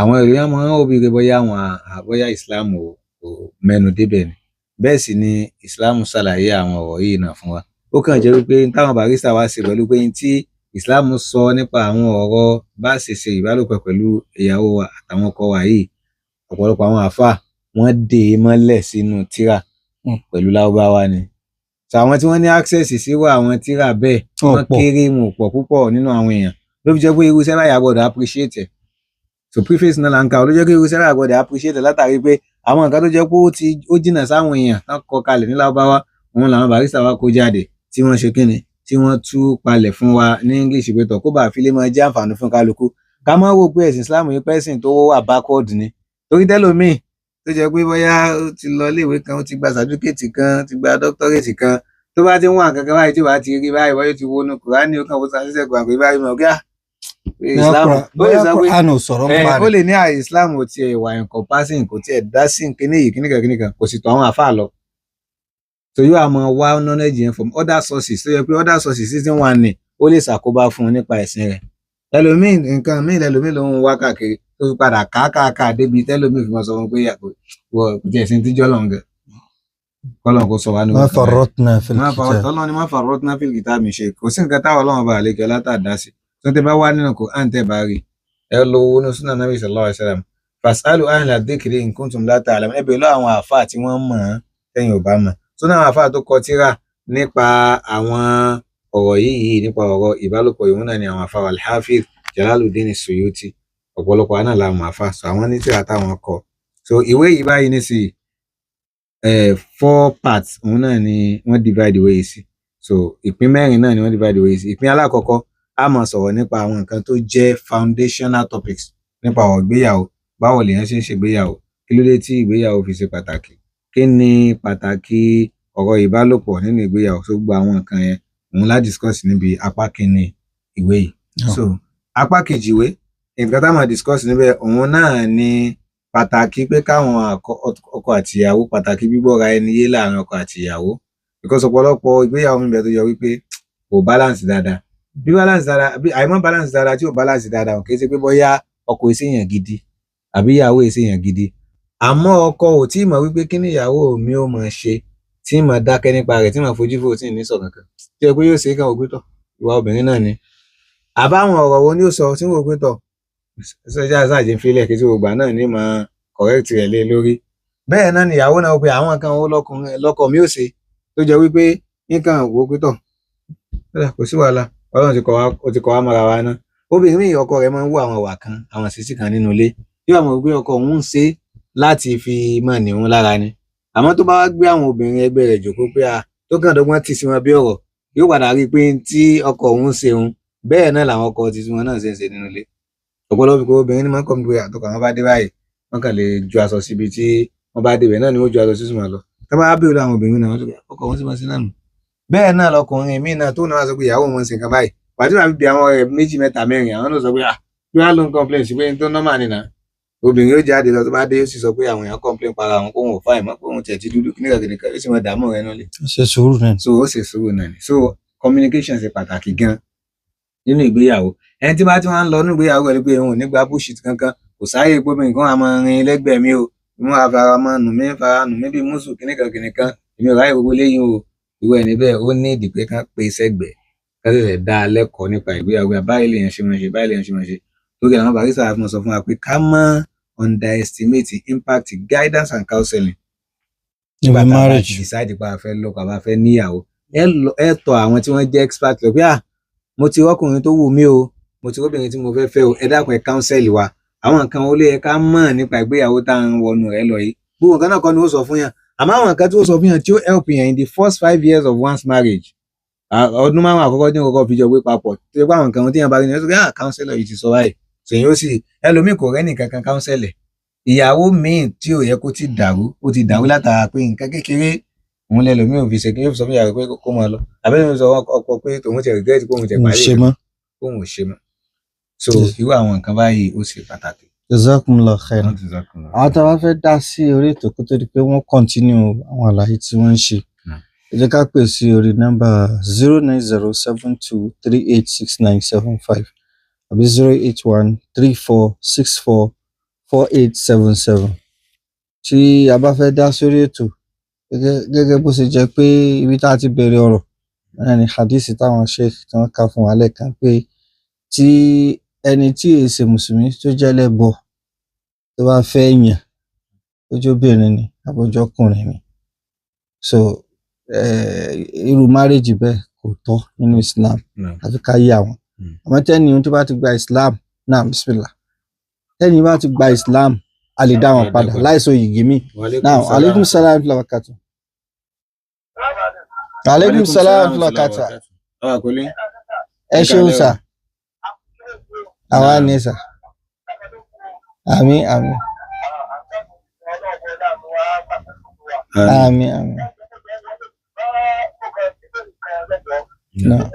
àwọn èèyàn máa ń wò bí bóyá Islam ò mẹ́nu débẹ̀ ni bẹ́ẹ̀ sì ni Islam ṣàlàyé àwọn ọ̀rọ̀ yìí náà fún wa ó kàn jẹ́ wípé táwọn barista wá ṣe pẹ̀lú pé tí Islam sọ nípa àwọn ọ̀rọ̀ bá ṣe ṣe ìbálòpọ̀ pẹ̀lú ìyàwó wa àtàwọn ọkọ wa yìí ọ̀pọ̀lọpọ̀ àwọn àfà wọ́n dè é mọ́lẹ̀ sínú tírà pẹ̀lú Lárúbáwá ni so àwọn tí wọ́n ní access síwọ́ àwọn tírà bẹ́ẹ̀ wọ́n kéré wọn pọ̀ púpọ̀ nínú àwọn èèyàn ló fi jẹ́ pé irú iṣẹ́ báyà gbọ́dọ̀ appreciate ẹ̀ so preface náà là ń kà ó ló jẹ́ pé irú iṣẹ́ báyà gbọ́dọ̀ appreciate ẹ̀ látàrí pé àwọn nǹkan tó jẹ́ pé ó jìnnà sáwọn èèyàn tán kọ kalẹ̀ ní Lárúbáwá òun làwọn barista wa kó jáde tí wọ́n ṣe kíni tí wọ́n tú palẹ̀ fún wa ní English pé tọ̀ kó bá fi lè máa jẹ́ àǹfààní fún kálukú ká má wò pé ẹ̀sìn Islam yìí pẹ́sìn tó wà backward ni torí tẹ́lòmíì tó jẹ́ pé bóyá ó ti lọ iléèwé kan ó ti gba certificate kan ti gba doctorate kan tó bá ti ń wà kankan báyìí tí wàá ti rí báyìí wọ́n yóò ti wọnú Kùránì ó kàn fún sàṣẹ́sẹ̀ kan àpè báyìí mọ̀ kí Islam ó lè ní Islam ò tiẹ̀ wà encompassing kò tiẹ̀ dá sí kíníkan kò sì tó àwọn àfáà lọ so yóò àmọ́ wá knowledge yẹn from other sources tó yẹ pé other sources season 1 ni ó lè ṣàkóbá fún un nípa ẹ̀sìn rẹ̀ nǹkan míì lẹ́lòmíì ló ń wá káàkiri tó fi padà káàkiri débi tẹ́lòmíì fi mọ́ sọ fún pé kò tiẹ̀ sí tíjọ́ lọ́ngẹ̀ kọ́lọ́n kò sọ wá ní ma farratna fil kitab ọlọ́run ni ma farratna fil kitab mi ṣe kò sí nǹkan táwọn ọlọ́run bá àlekẹ́ látàdá sí tó tẹ bá wá nínú Qur'an tẹ bá rí ẹ lọ wo ní sunnah Nabi sallallahu alaihi wasallam fasalu ahla dhikri in kuntum la ta'lamun ẹ bèèrè lọ àwọn àfáà tí wọ́n mọ̀ tẹ́yìn ò bá mọ̀ tó náà àwọn àfáà tó kọ tírà nípa àwọn ọ̀rọ̀ yìí nípa ọ̀rọ̀ ìbálòpọ̀ ìwọ̀n náà ni àwọn àfáà al-Hafiz Jalaluddin Suyuti ọ̀pọ̀lọpọ̀ àná làwọn àfáà sọ àwọn ní tírà táwọn kọ so ìwé yìí báyìí ní sí 4 parts òun náà ni wọ́n divide ìwé yìí sí so ìpín 4 náà ni wọ́n divide ìwé yìí sí ìpín alákọ̀ọ́kọ́ a máa sọ̀rọ̀ nípa àwọn nǹkan tó jẹ́ foundational topics nípa ọ̀rọ̀ ìgbéyàwó báwo lèèyàn ṣe ń ṣègbéyàwó kí ló dé tí ìgbéyàwó fi ṣe pàtàkì, kí ni pàtàkì ọ̀rọ̀ ìbálòpọ̀ nínú ìgbéyàwó, tó gba àwọn nǹkan yẹn òun la discuss níbi apá kìíní ìwé yìí. So apá kejì ìwé nǹkan tá máa discuss níbẹ̀ òun náà ni pàtàkì pé káwọn ọkọ àti ìyàwó, pàtàkì gbígbọ́ra ẹni yé láàrin ọkọ àti ìyàwó, because ọ̀pọ̀lọpọ̀ ìgbéyàwó mi bẹ̀ tó yọ wípé kò balance dáadáa, bí balance dáadáa bí àìmọ́ balance dáadáa tí ò balance dáadáa kì í ṣe pé bóyá ọkọ èsèyàn gidi àbí ìyàwó èsèyàn gidi, àmọ́ ọkọ ò tí mọ̀ wípé kí ni ìyàwó mi ò mọ̀ ṣe tí mọ̀ dákẹ́ nípa rẹ̀ tí mọ̀ fojú fò tí ní sọ kankan tí ẹ pé yóò ṣe é kàn wò pé tọ̀ ìwà obìnrin náà ni, àbáwọn ọ̀rọ̀ wo ni ó sọ tí wò pé tọ̀ sọ́jà sáàjì fílẹ̀ kí tí gbogbo náà ní mọ̀ correct rẹ̀ lé lórí. Bẹ́ẹ̀ náà ni ìyàwó náà wò pé àwọn nǹkan wo lọ́kọ mi ò ṣe tó jẹ́ wípé nǹkan wò pé tọ̀ kò sí wàhálà Ọlọ́run ti kọ́ wa mọ́ra wa náà. Obìnrin mi ọkọ rẹ̀ máa ń wò àwọn ìwà kan àwọn àṣìṣe kan nínú ilé yóò mọ̀ pé ọkọ òun ń ṣe láti fi mọ̀ ní òun lára ni, àmọ́ tó bá wá gbé àwọn obìnrin ẹgbẹ́ rẹ̀ jókòó pé tó kàn dọ́gbọ́n tì sí wọn bí ọ̀rọ̀ yóò padà rí i pé tí ọkọ òun ṣe òun bẹ́ẹ̀ náà làwọn ọkọ ti wọn náà ṣe ń ṣe nínú ilé. Ọ̀pọ̀lọpọ̀ obìnrin ni máa ń kọ́ mi pé àtọkọ àwọn bá dé báyìí wọ́n kàn lè ju aṣọ síbi tí wọ́n bá débẹ̀ náà ni wọ́n ju aṣọ sísun wọn lọ. Tá bá bèèrè àwọn obìnrin náà wọ́n sọ pé ọkọ wọn sì máa ṣe náà nù. Bẹ́ẹ̀ náà lọkùnrin míì náà tó náà sọ pé ìyàwó wọn ń ṣe nǹkan báyìí pàtó àbí bí àwọn ọ̀rẹ́ méjì mẹ́ta mẹ́rin àwọn náà sọ pé bí wọ́n á ló ń complain sí pé tó normal nìyà. Obìnrin yóò jáde lọ tó bá dé yóò sì sọ pé àwọn èèyàn complain para àwọn kóhun ò fáì mọ́ kóhun tẹ̀ ti dúdú kíníkà yóò sì máa dààmú rẹ̀ náà lé. Ó ṣe sùúrù náà. So ó ṣe sùúrù náà ni. So communication ṣe pàtàkì gan nínú ìgbéyàwó. Ẹni tí bá ti wá ń lọ nínú ìgbéyàwó rẹ̀ pé òun ò ní gba bullshit kankan kò sáyé pé obìnrin kan á máa rin lẹ́gbẹ̀ẹ́ mi o wọ́n á fara mọ́ nù mí bí mùsù kíníkan èmi ò ráyè gbogbo léyìn o ìwé ẹni bẹ́ẹ̀ ó ní ìdí pé kán pé sẹ́gbẹ̀ẹ́ ká tẹ̀lé dá a lẹ́kọ̀ọ́ nípa ìgbéyàwó báyìí lèèyàn ṣe máa ṣe báyìí lèèyàn ṣe máa ṣe lórí àwọn barista àfihàn sọ fún wa pé ká má underestimate impact guidance and counseling nígbà tá a bá ti decide pé a fẹ́ lọ́kọ a bá fẹ́ níyàwó ẹ tọ̀ àwọn tí wọ́n jẹ́ expert lọ pé mo ti rọ́kùnrin tó wù mí o mo ti rọ́bìnrin tí mo fẹ́ fẹ́ o ẹ dákun ẹ counsel wa àwọn nǹkan wo ló yẹ ká mọ̀ nípa ìgbéyàwó tá à ń wọnú rẹ̀ lọ yìí gbogbo nǹkan náà kọ́ ni ó sọ fún yàn àmọ́ àwọn nǹkan tí ó sọ fún yàn tí ó help yàn in the first 5 years of one's marriage ọdún márùn àkọ́kọ́ tí kọ́kọ́ fi jọ gbé papọ̀ tó yẹ pé àwọn nǹkan tí yàn bá rí ni ó sọ pé counselor yìí ti sọ báyìí sèyìn ó sì ẹlòmíì kò rẹ́nì kankan counselor ìyàwó míì tí ò yẹ kó ti dàrú ó ti dàrú látara pé nǹkan kékeré òun lẹlòmíì ò fi ṣe kí yóò sọ fún ìyàwó pé kó máa lọ àbẹ́lẹ́ mi sọ ọkọ pé tòun ti regret pé òun ti parí òun ò ṣe mọ́ so irú àwọn nǹkan báyìí ó ṣe pàtàkì. Jazakumullah khairan. Àwọn tá a bá fẹ́ dá sí orí ètò kó tó di pé wọ́n continue àwọn àlàyé tí wọ́n ń ṣe ẹ jẹ́ ká pè sí orí nọ́mbà 09072386975 àbí 08134644877 tí a bá fẹ́ dá sórí ètò gẹ́gẹ́ bó ṣe jẹ́ pé ibi tá a ti bẹ̀rẹ̀ ọ̀rọ̀ náà ni hadith táwọn sheikh tí wọ́n kà fún wa lẹ́ẹ̀kan pé tí ẹni tí èyí ṣe mùsùlùmí tó jẹ́ lẹ́bọ tó bá fẹ́ yàn ojóbìnrin ni àbójọ́kùnrin ni so irú márèjì bẹ́ẹ̀ kò tọ́ nínú Islam àfi ká yà wọ́n àmọ́ tẹ́ni tó bá ti gba Islam náà bismillah tẹ́ni bá ti gba Islam a lè dá wọn padà láìsọ yìgì mi náà aleykum salaam wa rahmatulah. Aleykum salaam wa rahmatulah. Ẹ ṣeun sà. Àwa ni sà. Àmín àmín. Àmín àmín. Naam.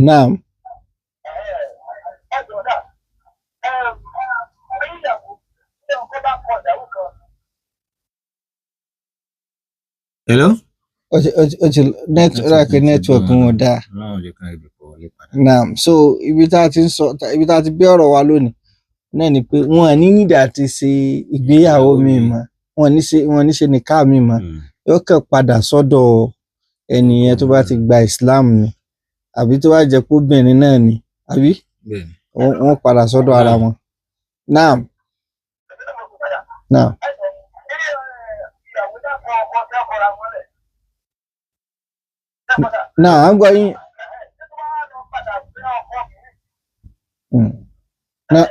Naam. Hello? Network wọn dáa. Naam, so ibi tá a ti gbé ọ̀rọ̀ wa lónìí náà ni pé wọn ní nídìí àti ṣe ìgbéyàwó mi mọ́ wọn ní ṣe nìka mi mọ́ yóò kàn padà sọ́dọ̀ ẹnìyẹn tó bá ti gba Islam ni àbí tó bá jẹ́ pé obìnrin náà ni àbí wọ́n padà sọ́dọ̀ ara wọn. Naam. Naam. Now I'm going. No.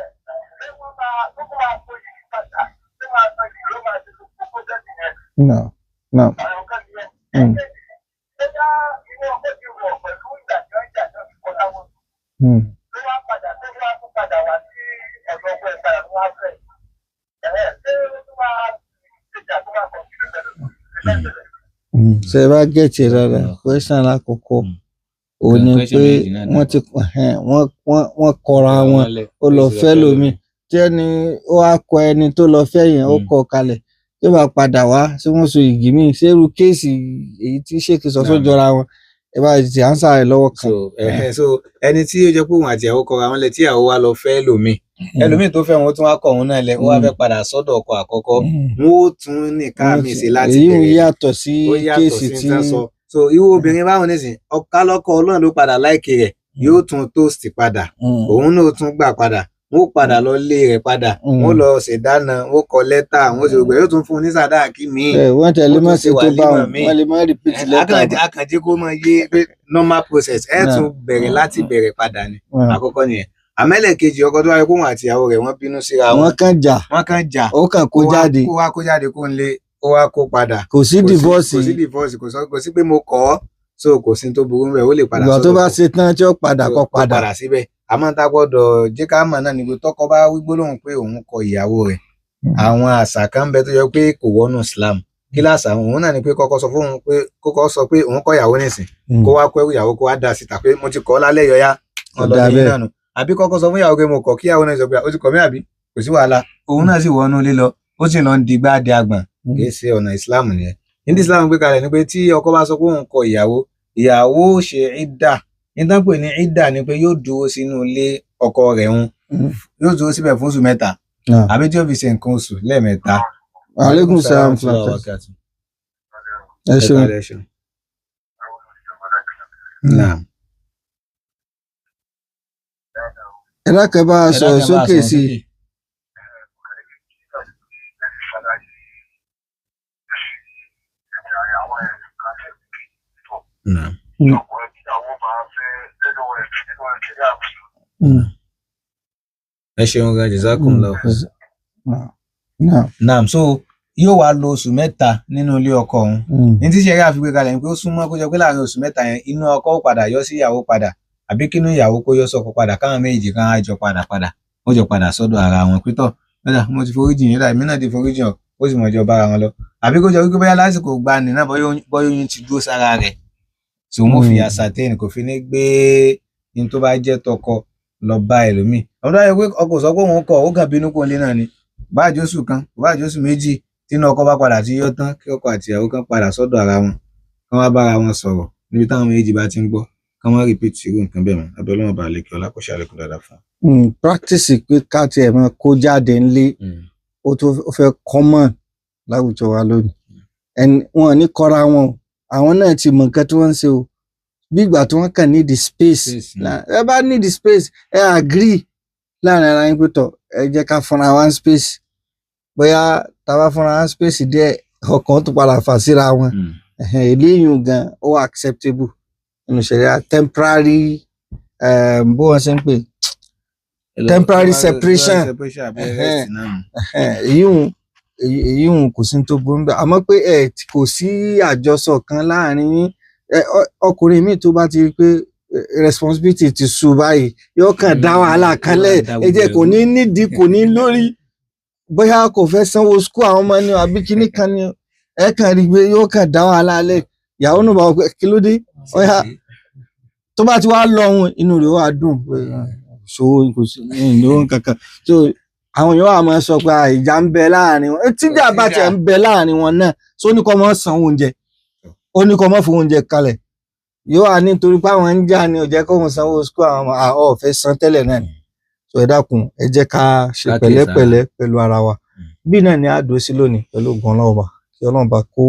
No. No. ṣe bá gẹ̀ẹ́tì rárá question alákọ̀ọ́kọ́ òun ni pé wọ́n kọra wọn ó lọ fẹ́ lómi tí ẹni ó wá kọ ẹni tó lọ fẹ́ yẹn ó kọ kalẹ̀ tí ó bá padà wá tí wọ́n so igi míì ṣerú kéèsì èyí tí ṣèkì sọ tó jọra wọn ẹ bá ti ànsá rẹ lọ́wọ́ kan. so ẹni tí ó jẹ́ pé òun àti ìyàwó kọra wọn lẹ tí ìyàwó wa lọ fẹ́ lómi ẹlòmíì tó fẹ́ wọn tún wá kọ òun náà lẹ ó wá fẹ́ padà sọ́dọ̀ ọkọ àkọ́kọ́ wọn ó tún ní káàmì sí láti bẹ̀rẹ̀ èyí yàtọ̀ sí kéèsì tí so irú obìnrin báwọn nísìn ọkálọkọ Ọlọ́run ló padà láìkè rẹ̀ yóò tún toast padà òun náà tún gbà padà wọn ó padà lọ lé rẹ̀ padà wọn lọ ṣèdáná wọn kọ lẹ́tà wọn ṣe gbẹ yóò tún fún un ní sàdáàkì míì wọn tẹ̀lé mọ́ sí tó bá wọn lè má repeat lẹ́tà àkànjẹ kó máa yé pé normal process ẹ tún bẹ̀rẹ̀ láti bẹ̀rẹ̀ padà ni àkọ́kọ́ nìyẹn àmẹ́lẹ̀ kejì ọkọ tó wáyé kóhun àti ìyàwó rẹ̀ wọ́n bínú síra wọn kàn jà ó kàn kó jáde kó ń lé ó wá kó padà kò sí divorce kò sí pé mo kọ̀ ọ́ so kò sí tó burú bẹ́ẹ̀ ó lè padà sọ́dọ̀ ìgbà tó bá ṣe tán tí ó padà kó padà síbẹ̀ àmọ́ tá gbọ́dọ̀ jẹ́ ká mọ̀ náà níbi tọ́kọ bá wí gbólóhùn pé òun kọ ìyàwó rẹ̀ àwọn àṣà kan bẹ tó yẹ pé kò wọnú Islam kí láṣà òun náà ni pé kọ́kọ́ sọ pé òun kọ ìyàwó nísìn kó wá kọ ìyàwó kó wá dá síta pé mo ti kọ lálẹ́ yọyá ọlọ́dún náà nù àbí kọ́kọ́ sọ fún ìyàwó pé mo kọ kí ìyàwó náà sọ pé ó ti kọ mí àbí kò sí wàhálà òun náà sì wọnú ilé lọ ó sì lọ ń digbá di àgbọ̀n kì í ṣe ọ̀nà Islam nìyẹn ní Islam gbé kalẹ̀ ni pé tí ọkọ bá sọ pé òun kọ ìyàwó ṣe ìdà nítorí pé ní ìdà ni pé yóò dúró sínú ilé ọkọ rẹ̀ ń yóò dúró síbẹ̀ fún oṣù mẹ́ta àbí tí ó fi ṣe nǹkan oṣù lẹ́ẹ̀mẹ́ta. aleykum salaam fúlàtà ẹ ṣeun. ẹ dákẹ́ bá a sọ̀rọ̀ sókè sí i. ẹ ṣeun gan jazakumullahu. naam so yóò wá lo oṣù mẹ́ta nínú ilé ọkọ òun ní tí ṣẹ̀ríà àfigbé kalẹ̀ ni pé ó súnmọ́ kó jọ pé láàrin oṣù mẹ́ta yẹn inú ọkọ ó padà yọ sí ìyàwó padà àbí kínú ìyàwó kó yọ sọ́kọ padà káwọn méjì kan á jọ padà ó jọ padà sọ́dọ̀ ara wọn pítọ̀ lọ́dà mo ti foríjì yín láì mí náà ti foríjì ọ̀ ó sì mọ̀ jọ bára wọn lọ àbí kó jọ wípé bóyá lásìkò gbani náà bọ́yóyún ti dúró sára rẹ̀ tí wọ́n fi ascertain kò fi ní gbé ní tó bá jẹ́ tọkọ lọ bá ẹlòmíì àwọn tó yẹ pé ọkọ sọ pé òun kọ ó kàn bínú kó lé náà ni bá àjọsù kan bá àjọsù méjì tínú ọkọ bá padà tí yọ tán kí ọkọ àti ìyàwó kan padà sọ́dọ̀ ara wọn kán wá bára wọn sọ̀rọ̀ níbi táwọn méjì bá ti ń gbọ́ kán wọ́n repeat irú nǹkan bẹ́ẹ̀ mọ́ abẹ́lẹ́wọ̀n bá lè kí ọlá kó ṣàlékún dáadáa fún un. practice pé ká tiẹ̀ mọ́ kó jáde ńlé ó fẹ́ common láwùjọ wa lónìí wọn ní kọ́ra wọn àwọn náà ti mọ nǹkan tí wọ́n ń ṣe o bí ìgbà tí wọ́n kàn ní the space ẹ bá ní the space ẹ agree láàrin ara yín pé tọ ẹ jẹ́ ká fúnra one space bóyá tá a bá fúnra one space díẹ̀ ọkàn tó padà fà síra wọn eléyìí gan ó acceptable nínú ṣẹ̀ríà temporary bó wọ́n ṣe ń pè temporary separation èyí kò sí tó burú bẹ́ẹ̀ àmọ́ pé kò sí àjọsọ kan láàrin yín ọkùnrin míì tó bá ti rí pé responsibility ti sú báyìí yóò kàn dá wàhálà kan lẹ̀ ẹ̀jẹ̀ kò ní nídìí kò ní lórí bóyá kò fẹ́ sanwó school àwọn ọmọ ni àbí kíní kan ni ẹ kàn rí pé yóò kàn dá wàhálà lẹ̀ ìyàwó náà bá wọ pé kí ló dé ọ̀yà tó bá ti wá lọ ohun inú rẹ̀ wà dùn pé ṣòwò kò sí ìnáwó kankan so àwọn yóò wá máa sọ pé ìjà ń bẹ láàrin wọn tíjà bá tiẹ̀ ń bẹ láàrin wọn náà só ní kọ́ mọ́ sanwó oúnjẹ ó ní kọ́ mọ́ fún oúnjẹ kalẹ̀ yóò wà nítorí pé àwọn ń jà ní ó jẹ́ kó wọn sanwó school àwọn ọ̀fẹ́ san tẹ́lẹ̀ náà ni so ẹ dákun ẹ jẹ́ ká ṣe pẹ̀lẹ́pẹ̀lẹ́ pẹ̀lú ara wa bí náà ni a dúró sí lónìí pẹ̀lú ògùn ọlọ́ọ̀bà kí ọlọ́ọ̀bà kó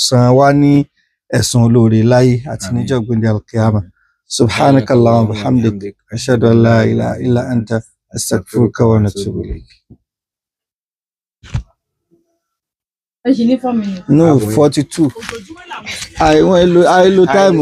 san wá ní ẹ̀san olóore láyé àti níjọ́ gbẹ̀ndẹ̀ alkiyama subhanakallahumma wa bihamdik ashhadu an la ilaha illa anta astaghfiruka wa atubu ilayk. No, 42. I want to time.